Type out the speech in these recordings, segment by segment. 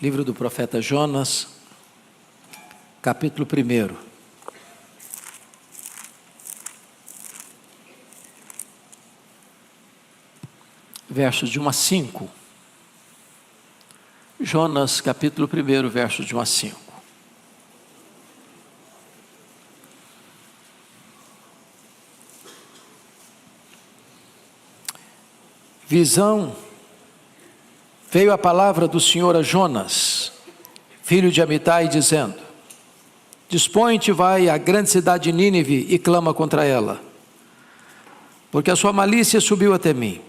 Livro do profeta Jonas, capítulo 1. Versos de 1 a 5. Jonas, capítulo 1, versos de 1 a 5. Visão. Veio a palavra do Senhor a Jonas, filho de Amitai, dizendo: Dispõe-te, vai à grande cidade de Nínive e clama contra ela, porque a sua malícia subiu até mim.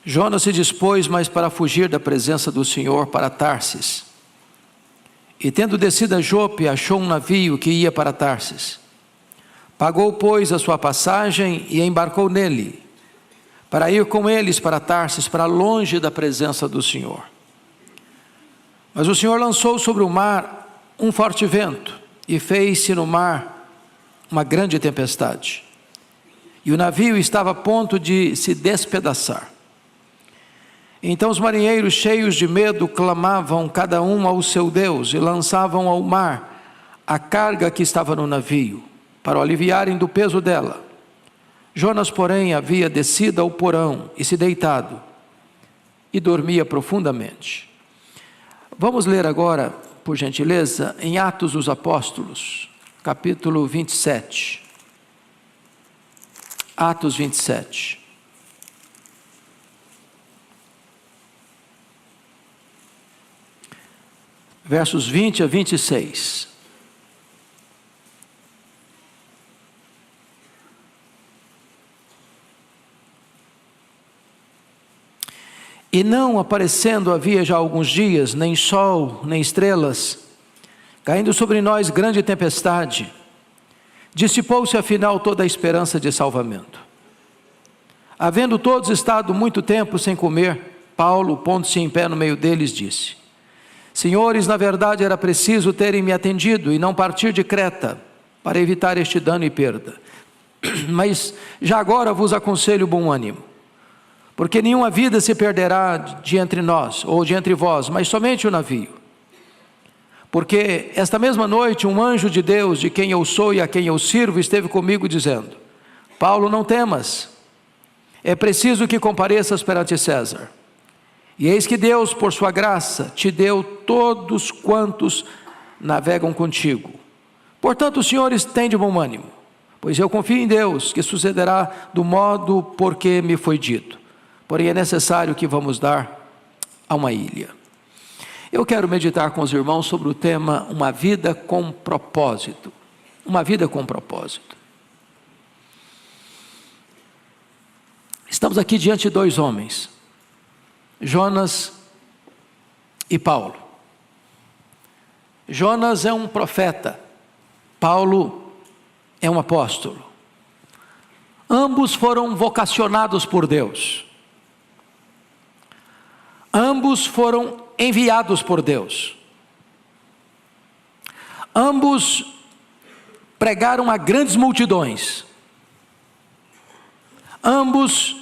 Jonas se dispôs, mas para fugir da presença do Senhor, para Tarsis. E tendo descido a Jope, achou um navio que ia para Tarsis. Pagou, pois, a sua passagem e embarcou nele, para ir com eles para Tarsis, para longe da presença do Senhor. Mas o Senhor lançou sobre o mar um forte vento, e fez-se no mar uma grande tempestade. E o navio estava a ponto de se despedaçar. Então os marinheiros, cheios de medo, clamavam cada um ao seu Deus, e lançavam ao mar a carga que estava no navio, para o aliviarem do peso dela. Jonas, porém, havia descido ao porão e se deitado, e dormia profundamente. Vamos ler agora, por gentileza, em Atos dos Apóstolos, capítulo 27. Atos 27. Versos 20 a 26. E não aparecendo havia já alguns dias, nem sol, nem estrelas, caindo sobre nós grande tempestade, dissipou-se afinal toda a esperança de salvamento. Havendo todos estado muito tempo sem comer, Paulo, pondo-se em pé no meio deles, disse: Senhores, na verdade era preciso terem me atendido e não partir de Creta, para evitar este dano e perda. Mas já agora vos aconselho bom ânimo, porque nenhuma vida se perderá de entre nós, ou de entre vós, mas somente o navio. Porque esta mesma noite um anjo de Deus, de quem eu sou e a quem eu sirvo, esteve comigo dizendo: Paulo, não temas, é preciso que compareças perante César. E eis que Deus, por sua graça, te deu todos quantos navegam contigo. Portanto, senhores, tende bom ânimo, pois eu confio em Deus, que sucederá do modo por que me foi dito. Porém, é necessário que vamos dar a uma ilha. Eu quero meditar com os irmãos sobre o tema uma vida com propósito. Uma vida com propósito. Estamos aqui diante de dois homens, Jonas e Paulo. Jonas é um profeta, Paulo é um apóstolo. Ambos foram vocacionados por Deus. Ambos foram enviados por Deus. Ambos pregaram a grandes multidões. Ambos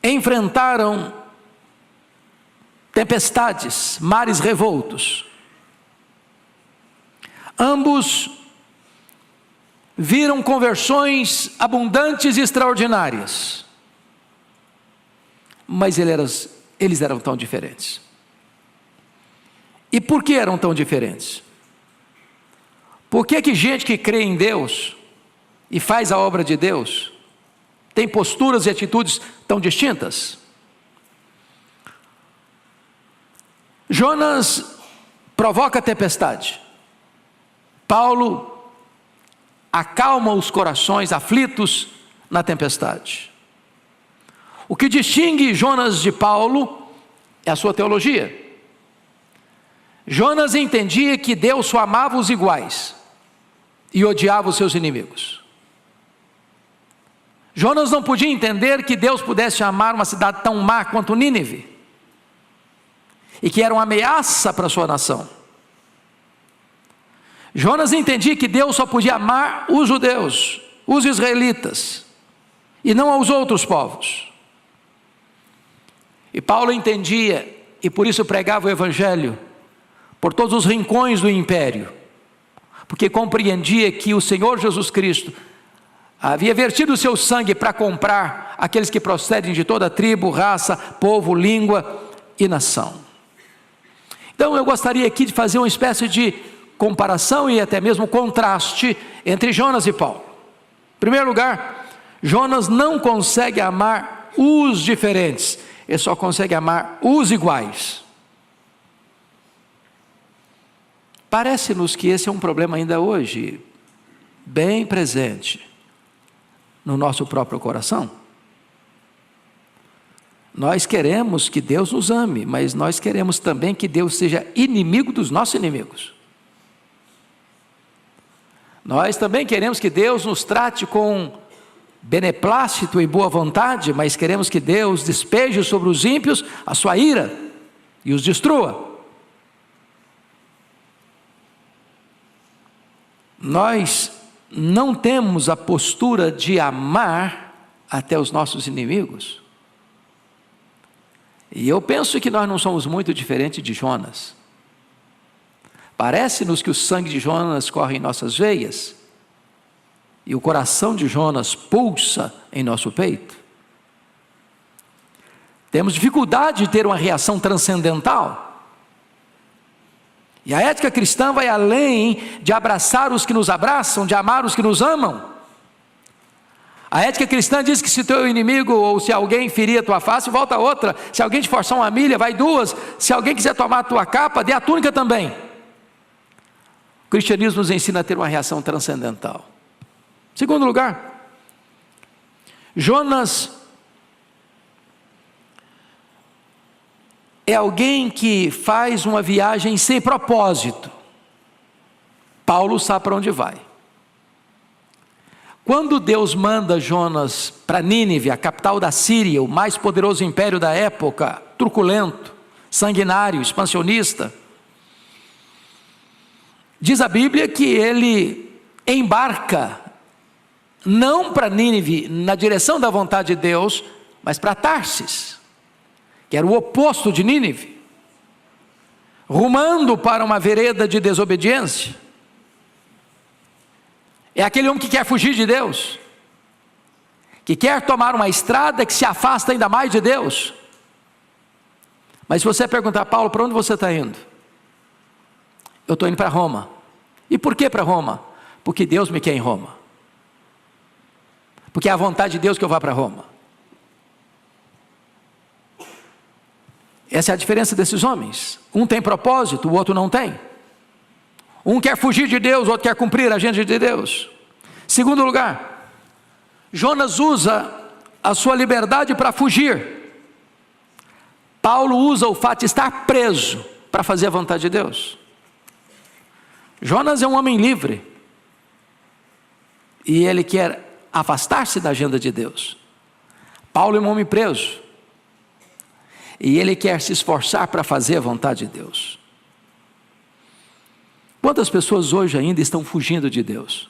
enfrentaram tempestades, mares revoltos. Ambos viram conversões abundantes e extraordinárias. Mas eles eram tão diferentes. E por que eram tão diferentes? Por que gente que crê em Deus e faz a obra de Deus tem posturas e atitudes tão distintas? Jonas provoca a tempestade. Paulo acalma os corações aflitos na tempestade. O que distingue Jonas de Paulo é a sua teologia. Jonas entendia que Deus só amava os iguais e odiava os seus inimigos. Jonas não podia entender que Deus pudesse amar uma cidade tão má quanto Nínive, e que era uma ameaça para a sua nação. Jonas entendia que Deus só podia amar os judeus, os israelitas, e não aos outros povos. E Paulo entendia e por isso pregava o Evangelho por todos os rincões do império, porque compreendia que o Senhor Jesus Cristo havia vertido o seu sangue para comprar aqueles que procedem de toda tribo, raça, povo, língua e nação. Então eu gostaria aqui de fazer uma espécie de comparação e até mesmo contraste entre Jonas e Paulo. Em primeiro lugar, Jonas não consegue amar os diferentes, ele só consegue amar os iguais. Parece-nos que esse é um problema ainda hoje, bem presente no nosso próprio coração. Nós queremos que Deus nos ame, mas nós queremos também que Deus seja inimigo dos nossos inimigos. Nós também queremos que Deus nos trate com beneplácito e boa vontade, mas queremos que Deus despeje sobre os ímpios a sua ira e os destrua. Nós não temos a postura de amar até os nossos inimigos. E eu penso que nós não somos muito diferentes de Jonas. Parece-nos que o sangue de Jonas corre em nossas veias, e o coração de Jonas pulsa em nosso peito. Temos dificuldade de ter uma reação transcendental. E a ética cristã vai além de abraçar os que nos abraçam, de amar os que nos amam. A ética cristã diz que se teu inimigo ou se alguém ferir a tua face, volta a outra. Se alguém te forçar uma milha, vai duas. Se alguém quiser tomar a tua capa, dê a túnica também. O cristianismo nos ensina a ter uma reação transcendental. Segundo lugar, Jonas é alguém que faz uma viagem sem propósito. Paulo sabe para onde vai. Quando Deus manda Jonas para Nínive, a capital da Síria, o mais poderoso império da época, truculento, sanguinário, expansionista, diz a Bíblia que ele embarca não para Nínive, na direção da vontade de Deus, mas para Tarsis, que era o oposto de Nínive, rumando para uma vereda de desobediência. É aquele homem que quer fugir de Deus, que quer tomar uma estrada que se afasta ainda mais de Deus. Mas se você perguntar, Paulo, para onde você está indo? Eu estou indo para Roma. E por que para Roma? Porque Deus me quer em Roma. Porque é a vontade de Deus que eu vá para Roma. Essa é a diferença desses homens. Um tem propósito, o outro não tem. Um quer fugir de Deus, o outro quer cumprir a agenda de Deus. Segundo lugar, Jonas usa a sua liberdade para fugir. Paulo usa o fato de estar preso para fazer a vontade de Deus. Jonas é um homem livre. E ele quer afastar-se da agenda de Deus. Paulo é um homem preso. E ele quer se esforçar para fazer a vontade de Deus. Quantas pessoas hoje ainda estão fugindo de Deus?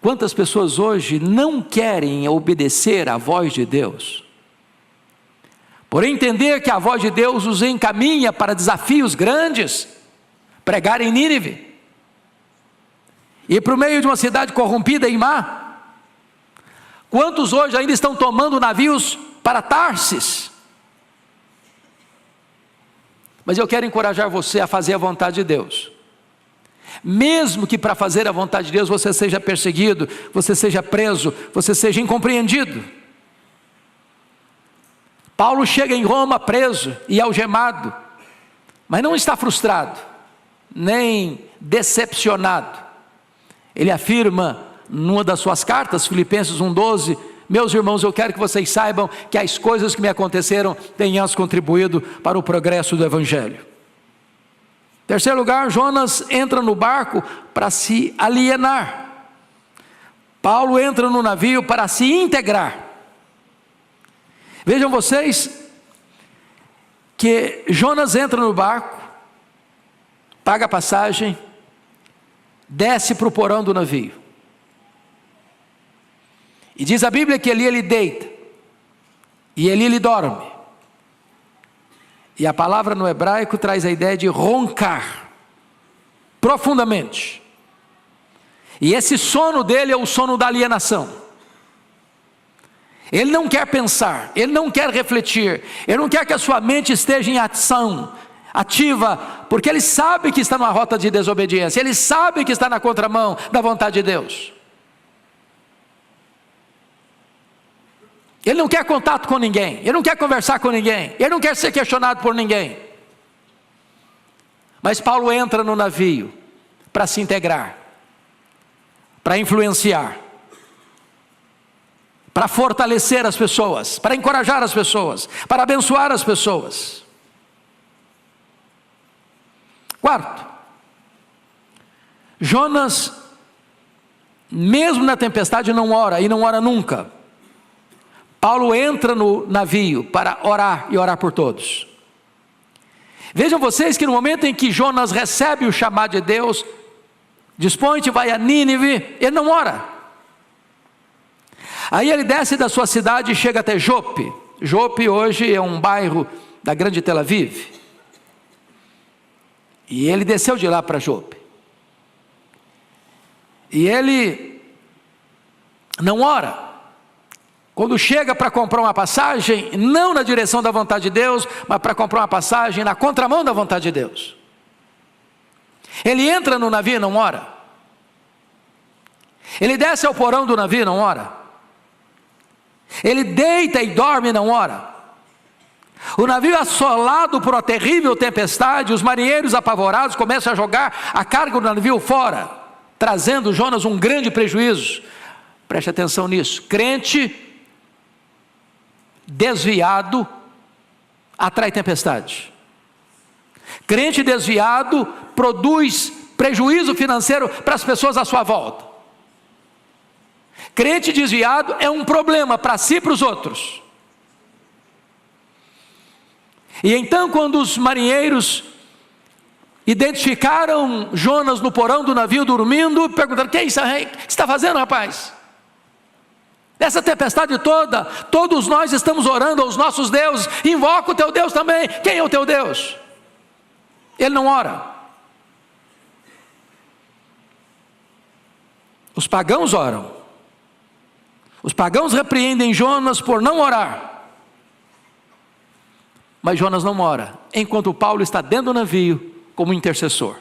Quantas pessoas hoje não querem obedecer à voz de Deus? Por entender que a voz de Deus os encaminha para desafios grandes, pregar em Nínive, e para o meio de uma cidade corrompida e má. Quantos hoje ainda estão tomando navios para Tarsis? Mas eu quero encorajar você a fazer a vontade de Deus. Mesmo que para fazer a vontade de Deus você seja perseguido, você seja preso, você seja incompreendido. Paulo chega em Roma preso e algemado, mas não está frustrado, nem decepcionado. Ele afirma numa das suas cartas, Filipenses 1:12, meus irmãos, eu quero que vocês saibam que as coisas que me aconteceram têm contribuído para o progresso do Evangelho. Terceiro lugar, Jonas entra no barco para se alienar. Paulo entra no navio para se integrar. Vejam vocês que Jonas entra no barco, paga a passagem, desce para o porão do navio. E diz a Bíblia que ali ele deita, e ali ele dorme. E a palavra no hebraico traz a ideia de roncar profundamente. E esse sono dele é o sono da alienação. Ele não quer pensar, ele não quer refletir, ele não quer que a sua mente esteja em ação ativa, porque ele sabe que está numa rota de desobediência, ele sabe que está na contramão da vontade de Deus. Ele não quer contato com ninguém, ele não quer conversar com ninguém, ele não quer ser questionado por ninguém. Mas Paulo entra no navio para se integrar, para influenciar, para fortalecer as pessoas, para encorajar as pessoas, para abençoar as pessoas. Quarto, Jonas, mesmo na tempestade, não ora, e não ora nunca. Paulo entra no navio para orar e orar por todos. Vejam vocês que no momento em que Jonas recebe o chamado de Deus, dispõe-te, vai a Nínive, ele não ora. Aí ele desce da sua cidade e chega até Jope. Jope hoje é um bairro da grande Tel Aviv. E ele desceu de lá para Jope. E ele não ora. Quando chega para comprar uma passagem, não na direção da vontade de Deus, mas para comprar uma passagem na contramão da vontade de Deus. Ele entra no navio e não ora. Ele desce ao porão do navio e não ora. Ele deita e dorme e não ora. O navio assolado por uma terrível tempestade, os marinheiros apavorados começam a jogar a carga do navio fora, trazendo Jonas um grande prejuízo. Preste atenção nisso. Crente desviado atrai tempestade. Crente desviado produz prejuízo financeiro para as pessoas à sua volta. Crente desviado é um problema para si e para os outros. E então, quando os marinheiros identificaram Jonas no porão do navio dormindo, perguntaram: o que é isso aí? O que você está fazendo, rapaz? Nessa tempestade toda, todos nós estamos orando aos nossos deuses. Invoca o teu Deus também. Quem é o teu Deus? Ele não ora. Os pagãos oram. Os pagãos repreendem Jonas por não orar. Mas Jonas não ora, enquanto Paulo está dentro do navio como intercessor.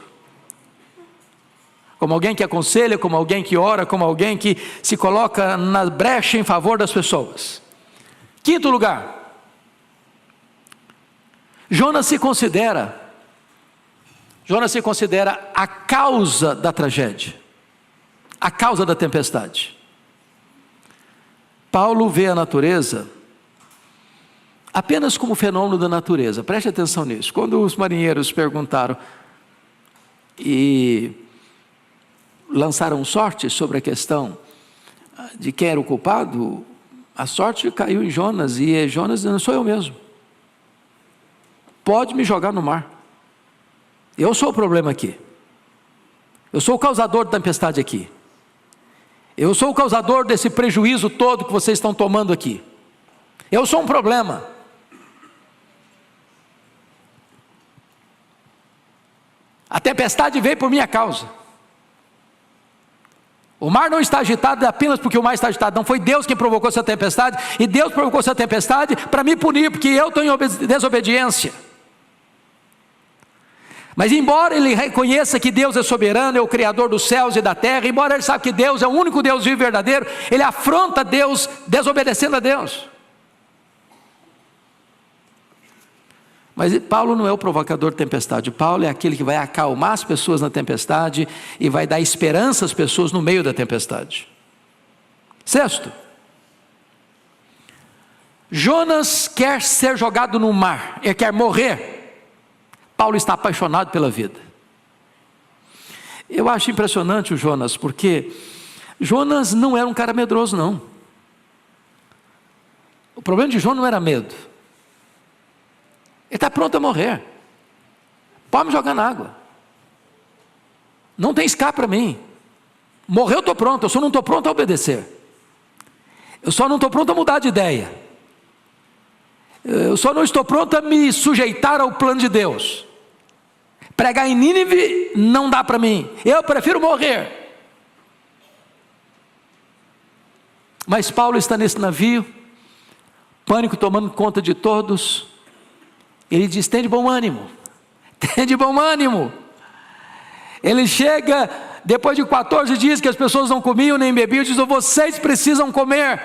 Como alguém que aconselha, como alguém que ora, como alguém que se coloca na brecha em favor das pessoas. Quinto lugar, Jonas se considera a causa da tragédia, a causa da tempestade. Paulo vê a natureza apenas como fenômeno da natureza. Preste atenção nisso. Quando os marinheiros perguntaram e lançaram sorte sobre a questão de quem era o culpado, a sorte caiu em Jonas, e Jonas dizendo: sou eu mesmo, pode me jogar no mar, eu sou o problema aqui, eu sou o causador da tempestade aqui, eu sou o causador desse prejuízo todo que vocês estão tomando aqui, eu sou um problema. A tempestade veio por minha causa. O mar não está agitado apenas porque o mar está agitado. Não foi Deus quem provocou essa tempestade. E Deus provocou essa tempestade para me punir, porque eu estou em desobediência. Mas embora ele reconheça que Deus é soberano, é o Criador dos céus e da terra, embora ele saiba que Deus é o único Deus vivo e verdadeiro, ele afronta Deus desobedecendo a Deus. Mas Paulo não é o provocador de tempestade. Paulo é aquele que vai acalmar as pessoas na tempestade e vai dar esperança às pessoas no meio da tempestade. Sexto, Jonas quer ser jogado no mar, ele quer morrer. Paulo está apaixonado pela vida. Eu acho impressionante o Jonas, porque Jonas não era um cara medroso, não. O problema de Jonas não era medo. Ele está pronto a morrer. Pode me jogar na água. Não tem escape para mim. Morrer eu estou pronto, eu só não estou pronto a obedecer. Eu só não estou pronto a mudar de ideia. Eu só não estou pronto a me sujeitar ao plano de Deus. Pregar em Nínive não dá para mim. Eu prefiro morrer. Mas Paulo está nesse navio, pânico tomando conta de todos. Ele diz: tem de bom ânimo. Tem de bom ânimo. Ele chega, depois de 14 dias que as pessoas não comiam nem bebiam, diz: vocês precisam comer,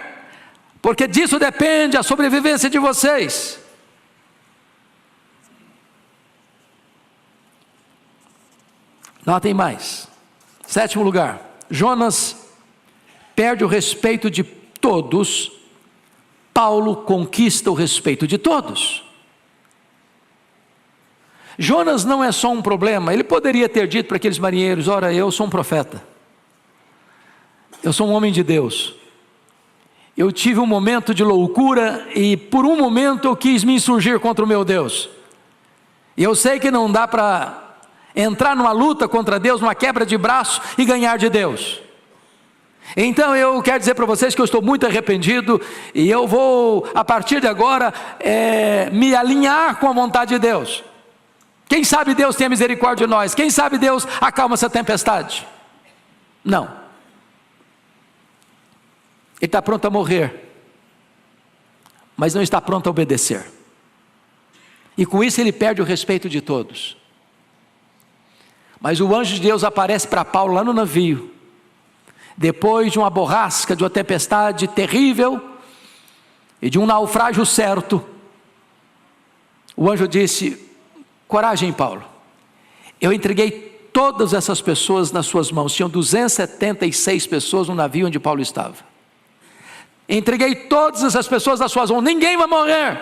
porque disso depende a sobrevivência de vocês. Notem mais. 7º lugar, Jonas perde o respeito de todos, Paulo conquista o respeito de todos. Jonas não é só um problema. Ele poderia ter dito para aqueles marinheiros: ora, eu sou um profeta, eu sou um homem de Deus, eu tive um momento de loucura e por um momento eu quis me insurgir contra o meu Deus, e eu sei que não dá para entrar numa luta contra Deus, numa quebra de braço e ganhar de Deus. Então eu quero dizer para vocês que eu estou muito arrependido, e eu vou a partir de agora me alinhar com a vontade de Deus. Quem sabe Deus tenha misericórdia de nós, quem sabe Deus acalma essa tempestade. Não, ele está pronto a morrer, mas não está pronto a obedecer, e com isso ele perde o respeito de todos. Mas o anjo de Deus aparece para Paulo lá no navio, depois de uma borrasca, de uma tempestade terrível e de um naufrágio certo. O anjo disse: coragem, Paulo, eu entreguei todas essas pessoas nas suas mãos. Tinham 276 pessoas no navio onde Paulo estava. Entreguei todas essas pessoas nas suas mãos, ninguém vai morrer.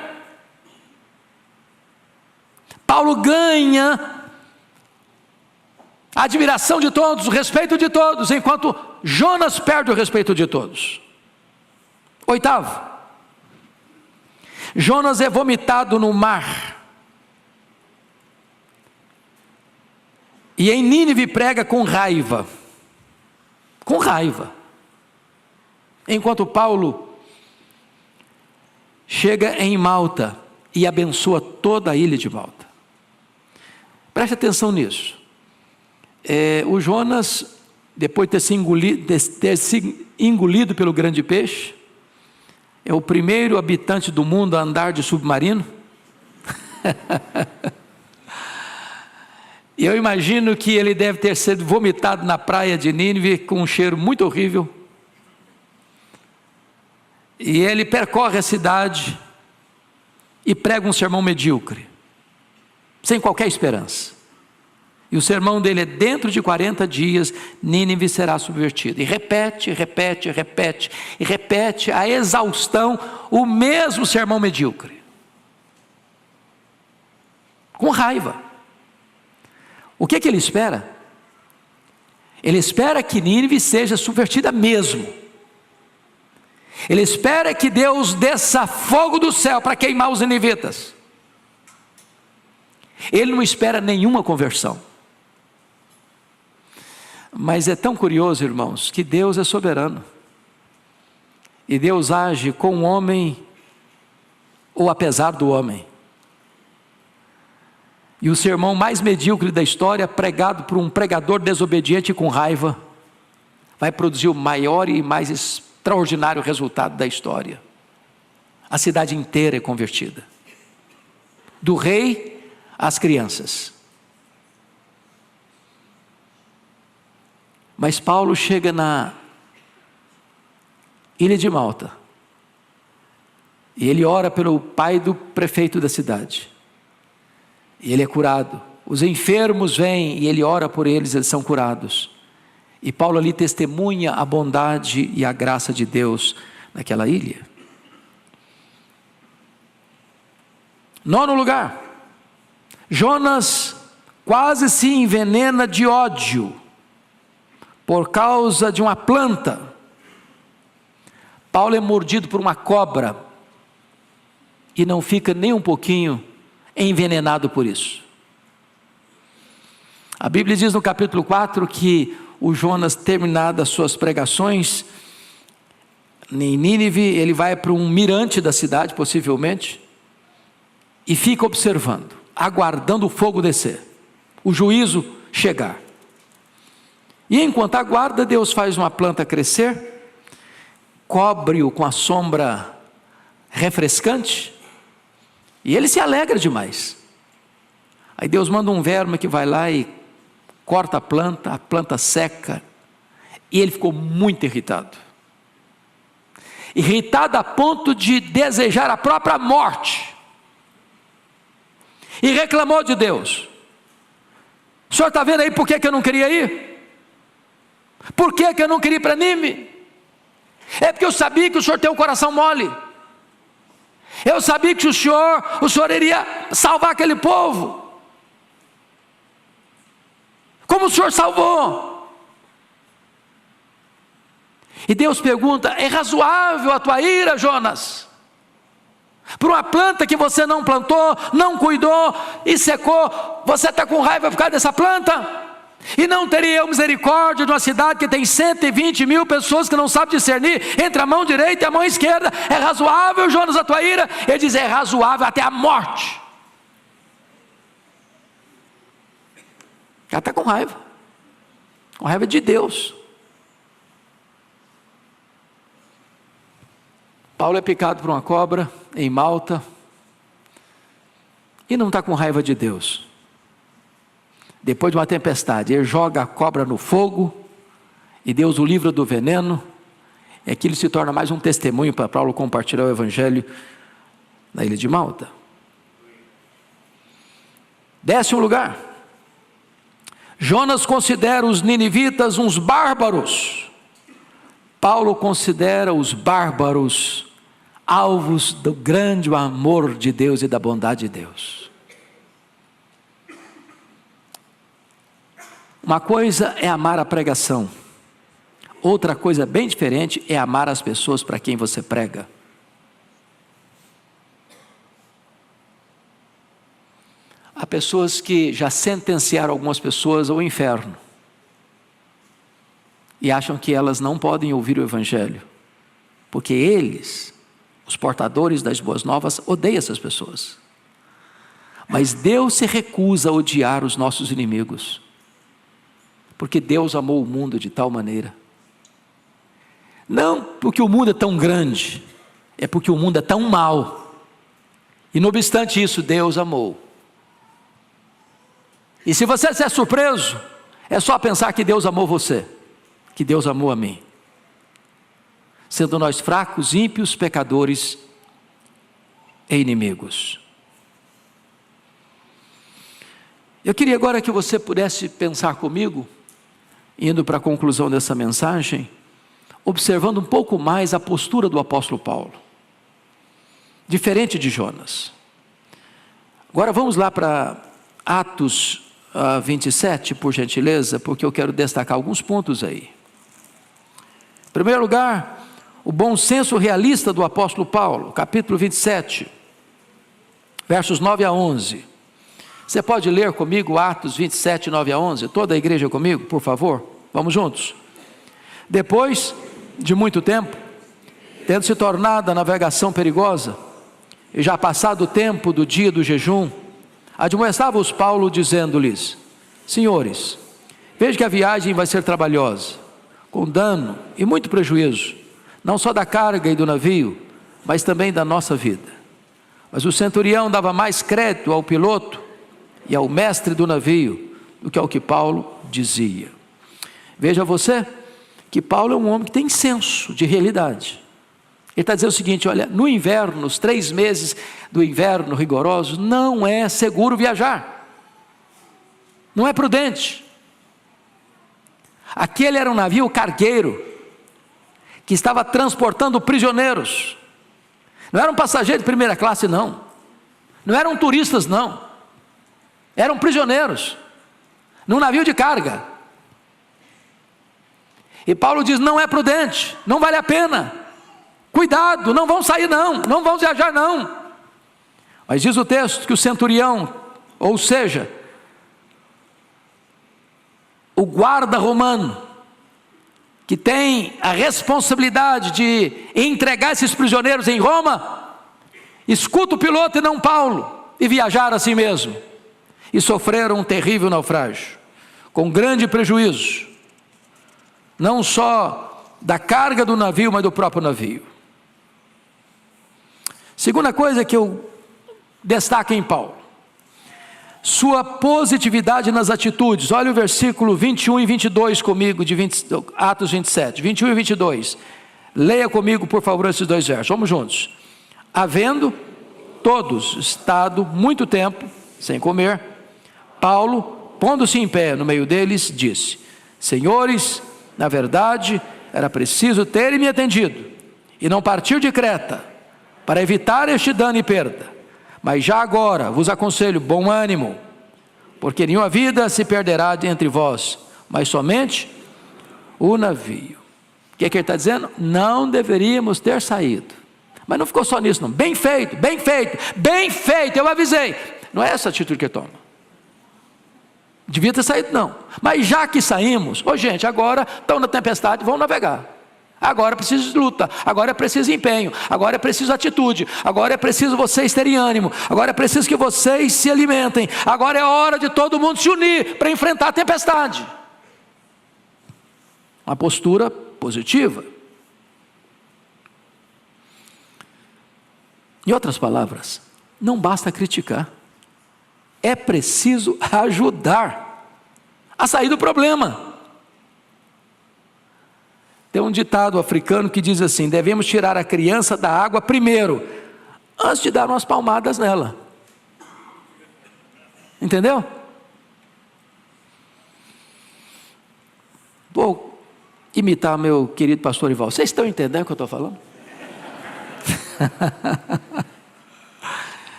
Paulo ganha a admiração de todos, o respeito de todos, enquanto Jonas perde o respeito de todos. 8º, Jonas é vomitado no mar, e em Nínive prega com raiva, enquanto Paulo chega em Malta e abençoa toda a ilha de Malta. Preste atenção nisso. O Jonas, depois de ter sido engolido pelo grande peixe, é o primeiro habitante do mundo a andar de submarino. E eu imagino que ele deve ter sido vomitado na praia de Nínive com um cheiro muito horrível. E ele percorre a cidade e prega um sermão medíocre, sem qualquer esperança. E o sermão dele é: dentro de 40 dias Nínive será subvertida. E repete a exaustão o mesmo sermão medíocre, com raiva. O que ele espera? Ele espera que Nínive seja subvertida mesmo. Ele espera que Deus desça fogo do céu para queimar os ninivitas. Ele não espera nenhuma conversão. Mas é tão curioso, irmãos, que Deus é soberano, e Deus age com o homem ou apesar do homem. E o sermão mais medíocre da história, pregado por um pregador desobediente e com raiva, vai produzir o maior e mais extraordinário resultado da história. A cidade inteira é convertida, do rei às crianças. Mas Paulo chega na ilha de Malta, e ele ora pelo pai do prefeito da cidade, e ele é curado. Os enfermos vêm e ele ora por eles, eles são curados. E Paulo ali testemunha a bondade e a graça de Deus naquela ilha. 9º lugar, Jonas quase se envenena de ódio por causa de uma planta. Paulo é mordido por uma cobra e não fica nem um pouquinho envenenado por isso. A Bíblia diz no capítulo 4 que o Jonas, terminadas as suas pregações em Nínive, ele vai para um mirante da cidade, possivelmente, e fica observando, aguardando o fogo descer, o juízo chegar. E enquanto aguarda, Deus faz uma planta crescer, cobre-o com a sombra refrescante, e ele se alegra demais. Aí Deus manda um verme que vai lá e corta a planta seca, e ele ficou muito irritado. Irritado a ponto de desejar a própria morte. E reclamou de Deus. O senhor está vendo aí por que eu não queria ir? Por que eu não queria ir para Nínive? É porque eu sabia que o senhor tem um coração mole. Eu sabia que o senhor iria salvar aquele povo. Como o senhor salvou? E Deus pergunta: é razoável a tua ira, Jonas? Por uma planta que você não plantou, não cuidou e secou, você está com raiva por causa dessa planta? E não teria eu misericórdia de uma cidade que tem 120 mil pessoas que não sabem discernir entre a mão direita e a mão esquerda? É razoável, Jonas, a tua ira? Ele diz: é razoável até a morte. Ela está com raiva de Deus. Paulo é picado por uma cobra em Malta e não está com raiva de Deus. Depois de uma tempestade, ele joga a cobra no fogo e Deus o livra do veneno. E aquilo se torna mais um testemunho para Paulo compartilhar o evangelho na ilha de Malta. 10º lugar, Jonas considera os ninivitas uns bárbaros. Paulo considera os bárbaros alvos do grande amor de Deus e da bondade de Deus. Uma coisa é amar a pregação, outra coisa bem diferente é amar as pessoas para quem você prega. Há pessoas que já sentenciaram algumas pessoas ao inferno e acham que elas não podem ouvir o evangelho, porque eles, os portadores das boas novas, odeiam essas pessoas. Mas Deus se recusa a odiar os nossos inimigos, porque Deus amou o mundo de tal maneira. Não porque o mundo é tão grande, é porque o mundo é tão mau. E não obstante isso, Deus amou. E se você ser surpreso, é só pensar que Deus amou você, que Deus amou a mim. Sendo nós fracos, ímpios, pecadores e inimigos. Eu queria agora que você pudesse pensar comigo, indo para a conclusão dessa mensagem, observando um pouco mais a postura do apóstolo Paulo, diferente de Jonas. Agora vamos lá para Atos 27, por gentileza, porque eu quero destacar alguns pontos aí. Em primeiro lugar, o bom senso realista do apóstolo Paulo, capítulo 27, versos 9 a 11. Você pode ler comigo Atos 27, 9 a 11? Toda a igreja comigo, por favor? Vamos juntos. Depois de muito tempo, tendo se tornado a navegação perigosa, e já passado o tempo do dia do jejum, admoestava-os Paulo, dizendo-lhes: senhores, vejo que a viagem vai ser trabalhosa, com dano e muito prejuízo, não só da carga e do navio, mas também da nossa vida. Mas o centurião dava mais crédito ao piloto e ao mestre do navio do que ao que Paulo dizia. Veja você que Paulo é um homem que tem senso de realidade. Ele está dizendo o seguinte: olha, no inverno, nos 3 meses do inverno rigoroso, não é seguro viajar, não é prudente. Aquele era um navio cargueiro, que estava transportando prisioneiros, não eram passageiros de primeira classe não eram turistas não, eram prisioneiros, num navio de carga. E Paulo diz: não é prudente, não vale a pena, cuidado, não vão sair não vão viajar não. Mas diz o texto que o centurião, ou seja, o guarda romano, que tem a responsabilidade de entregar esses prisioneiros em Roma, escuta o piloto e não Paulo, e viajaram assim mesmo, e sofreram um terrível naufrágio, com grande prejuízo, não só da carga do navio, mas do próprio navio. Segunda coisa que eu destaco em Paulo, sua positividade nas atitudes. Olha o versículo 21 e 22 comigo, de Atos 27, 21 e 22. Leia comigo, por favor, esses dois versos. Vamos juntos. Havendo todos estado muito tempo sem comer, Paulo, pondo-se em pé no meio deles, disse: Senhores, na verdade, era preciso terem me atendido e não partir de Creta, para evitar este dano e perda. Mas já agora vos aconselho bom ânimo, porque nenhuma vida se perderá de entre vós, mas somente o navio. O que é que ele está dizendo? Não deveríamos ter saído. Mas não ficou só nisso não. Bem feito, bem feito, bem feito, eu avisei. Não é essa a atitude que ele toma. Devia ter saído não. Mas já que saímos, gente, agora estão na tempestade, vão navegar. Agora é preciso luta, agora é preciso empenho, agora é preciso atitude, agora é preciso vocês terem ânimo, agora é preciso que vocês se alimentem, agora é hora de todo mundo se unir para enfrentar a tempestade. Uma postura positiva. Em outras palavras, não basta criticar, é preciso ajudar a sair do problema. Tem um ditado africano que diz assim: devemos tirar a criança da água primeiro, antes de dar umas palmadas nela. Entendeu? Vou imitar meu querido pastor Ival. Vocês estão entendendo o que eu estou falando?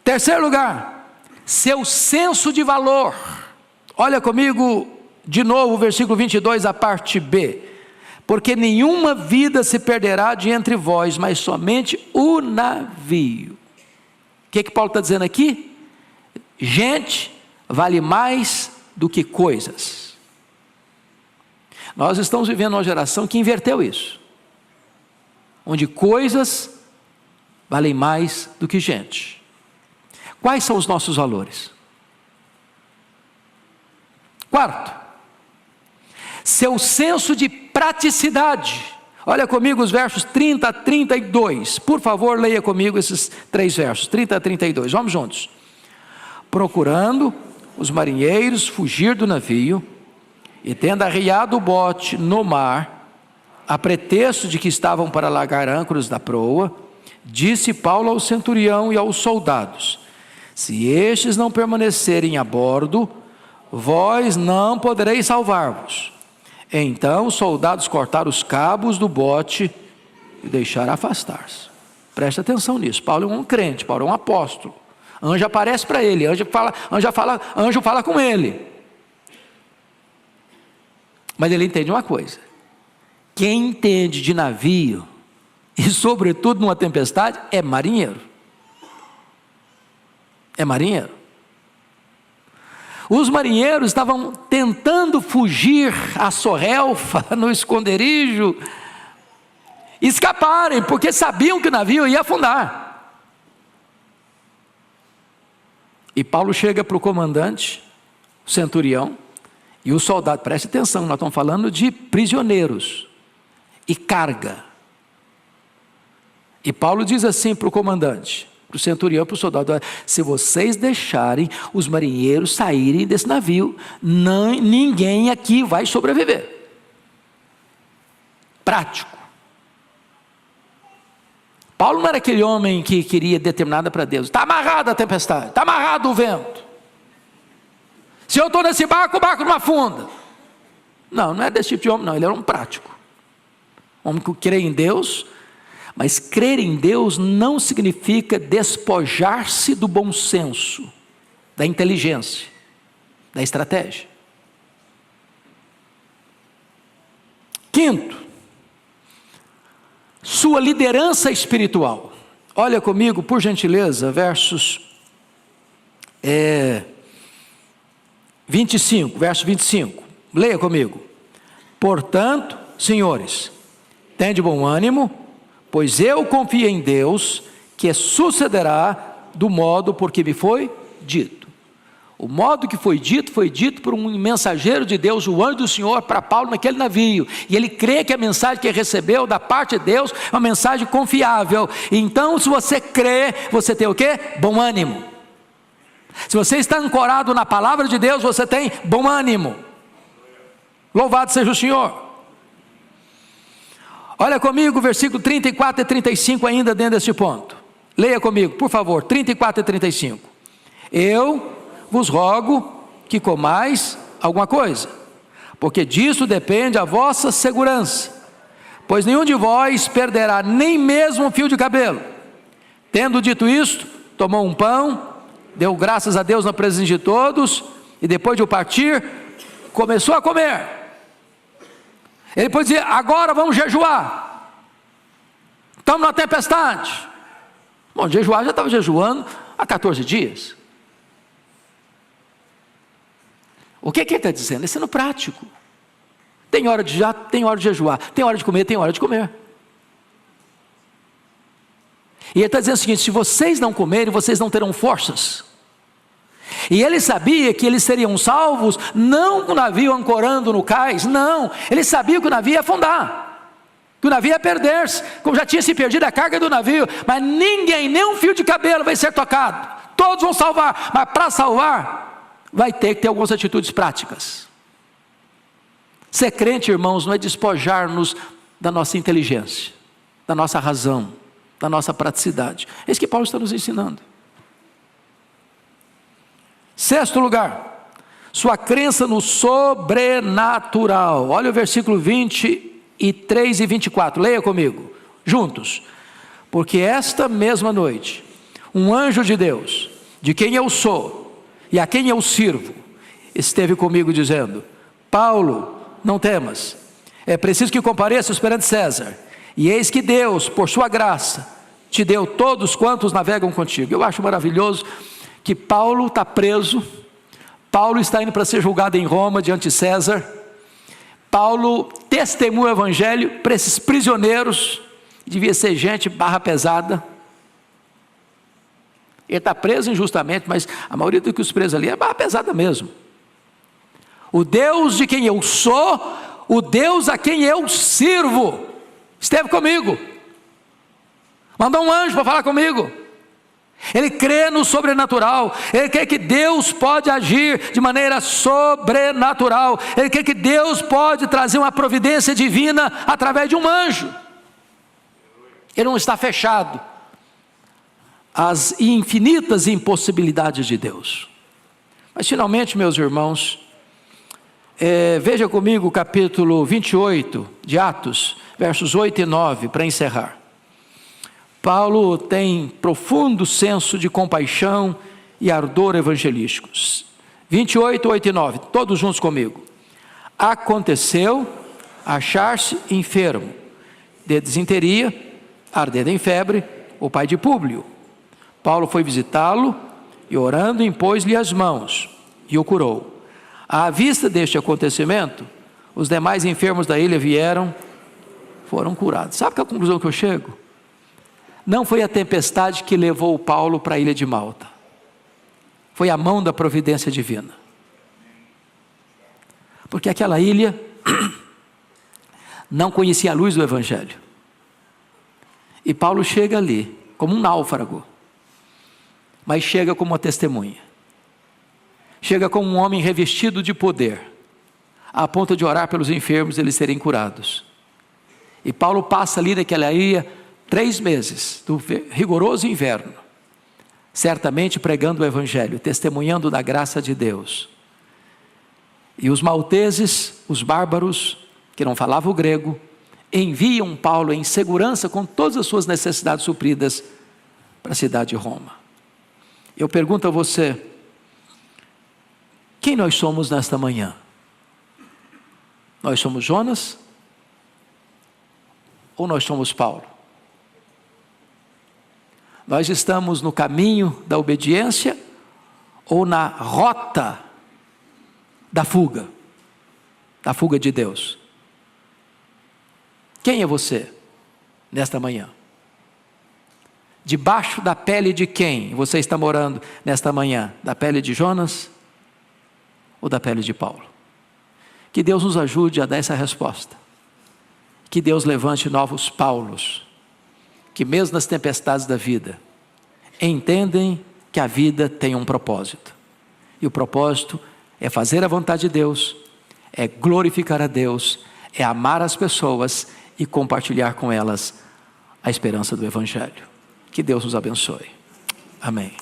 Terceiro lugar, seu senso de valor. Olha comigo de novo o versículo 22, a parte B. Porque nenhuma vida se perderá de entre vós, mas somente o navio. O que Paulo está dizendo aqui? Gente vale mais do que coisas. Nós estamos vivendo uma geração que inverteu isso, onde coisas valem mais do que gente. Quais são os nossos valores? Quarto, seu senso de praticidade. Olha comigo os versos 30 a 32. Por favor, leia comigo esses 3 versos, 30 a 32. Vamos juntos. Procurando os marinheiros fugir do navio, e tendo arriado o bote no mar, a pretexto de que estavam para largar âncoras da proa, disse Paulo ao centurião e aos soldados: se estes não permanecerem a bordo, vós não podereis salvar-vos. Então os soldados cortaram os cabos do bote e deixaram afastar-se. Preste atenção nisso. Paulo é um crente, Paulo é um apóstolo. Anjo aparece para ele, anjo fala com ele. Mas ele entende uma coisa: quem entende de navio, e sobretudo numa tempestade, é marinheiro. É marinheiro. Os marinheiros estavam tentando fugir à sorrelfa, no esconderijo, escaparem, porque sabiam que o navio ia afundar. E Paulo chega para o comandante, o centurião, e o soldado, preste atenção, nós estamos falando de prisioneiros e carga. E Paulo diz assim para o comandante, para o centurião, para o soldado: se vocês deixarem os marinheiros saírem desse navio, ninguém aqui vai sobreviver. Prático. Paulo não era aquele homem que queria determinada para Deus: está amarrada a tempestade, está amarrado o vento, se eu estou nesse barco, o barco não afunda. Não é desse tipo de homem não, ele era um prático, homem que crê em Deus. Mas crer em Deus não significa despojar-se do bom senso, da inteligência, da estratégia. Quinto, sua liderança espiritual. Olha comigo, por gentileza, versos 25, verso 25. Leia comigo. Portanto, senhores, tende bom ânimo, pois eu confio em Deus, que sucederá do modo por que me foi dito. O modo que foi dito por um mensageiro de Deus, o anjo do Senhor, para Paulo naquele navio. E ele crê que a mensagem que ele recebeu da parte de Deus é uma mensagem confiável. Então, se você crê, você tem o quê? Bom ânimo. Se você está ancorado na palavra de Deus, você tem bom ânimo. Louvado seja o Senhor. Olha comigo, versículo 34 e 35 ainda dentro deste ponto. Leia comigo, por favor, 34 e 35. Eu vos rogo que comais alguma coisa, porque disso depende a vossa segurança, pois nenhum de vós perderá nem mesmo um fio de cabelo. Tendo dito isto, tomou um pão, deu graças a Deus na presença de todos, e depois de o partir, começou a comer. Ele pode dizer: agora vamos jejuar, estamos na tempestade. Bom, jejuar, já estava jejuando há 14 dias. O que ele está dizendo? Isso é no prático. Tem hora de jejuar, tem hora de jejuar. Tem hora de comer, tem hora de comer. E ele está dizendo o seguinte: se vocês não comerem, vocês não terão forças. E ele sabia que eles seriam salvos, não com o navio ancorando no cais, não. Ele sabia que o navio ia afundar, que o navio ia perder-se, como já tinha se perdido a carga do navio. Mas ninguém, nem um fio de cabelo vai ser tocado. Todos vão salvar, mas para salvar, vai ter que ter algumas atitudes práticas. Ser crente, irmãos, não é despojar-nos da nossa inteligência, da nossa razão, da nossa praticidade. É isso que Paulo está nos ensinando. Sexto lugar, sua crença no sobrenatural. Olha o versículo 23 e 24, leia comigo, juntos. Porque esta mesma noite, um anjo de Deus, de quem eu sou e a quem eu sirvo, esteve comigo dizendo: Paulo, não temas, é preciso que compareças perante César, e eis que Deus, por sua graça, te deu todos quantos navegam contigo. Eu acho maravilhoso que Paulo está preso, Paulo está indo para ser julgado em Roma, diante de César. Paulo testemunha o evangelho para esses prisioneiros, devia ser gente barra pesada. Ele está preso injustamente, mas a maioria dos presos ali é barra pesada mesmo. O Deus de quem eu sou, o Deus a quem eu sirvo, esteve comigo, mandou um anjo para falar comigo. Ele crê no sobrenatural, ele crê que Deus pode agir de maneira sobrenatural, ele crê que Deus pode trazer uma providência divina através de um anjo. Ele não está fechado às infinitas impossibilidades de Deus. Mas finalmente, meus irmãos, veja comigo o capítulo 28 de Atos, versos 8 e 9, para encerrar. Paulo tem profundo senso de compaixão e ardor evangelísticos. 28, 8 e 9, todos juntos comigo. Aconteceu achar-se enfermo de disenteria, ardendo em febre, o pai de Públio. Paulo foi visitá-lo e, orando, impôs-lhe as mãos e o curou. À vista deste acontecimento, os demais enfermos da ilha foram curados. Sabe qual é a conclusão que eu chego? Não foi a tempestade que levou o Paulo para a ilha de Malta, foi a mão da providência divina. Porque aquela ilha não conhecia a luz do evangelho, e Paulo chega ali como um náufrago, mas chega como uma testemunha, chega como um homem revestido de poder, a ponto de orar pelos enfermos e eles serem curados. E Paulo passa ali naquela ilha 3 meses do rigoroso inverno, certamente pregando o evangelho, testemunhando da graça de Deus. E os malteses, os bárbaros, que não falavam o grego, enviam Paulo em segurança com todas as suas necessidades supridas para a cidade de Roma. Eu pergunto a você, quem nós somos nesta manhã? Nós somos Jonas? Ou nós somos Paulo? Nós estamos no caminho da obediência ou na rota da fuga de Deus? Quem é você nesta manhã? Debaixo da pele de quem você está morando nesta manhã? Da pele de Jonas ou da pele de Paulo? Que Deus nos ajude a dar essa resposta. Que Deus levante novos Paulos, que mesmo nas tempestades da vida, entendem que a vida tem um propósito. E o propósito é fazer a vontade de Deus, é glorificar a Deus, é amar as pessoas e compartilhar com elas a esperança do Evangelho. Que Deus nos abençoe. Amém.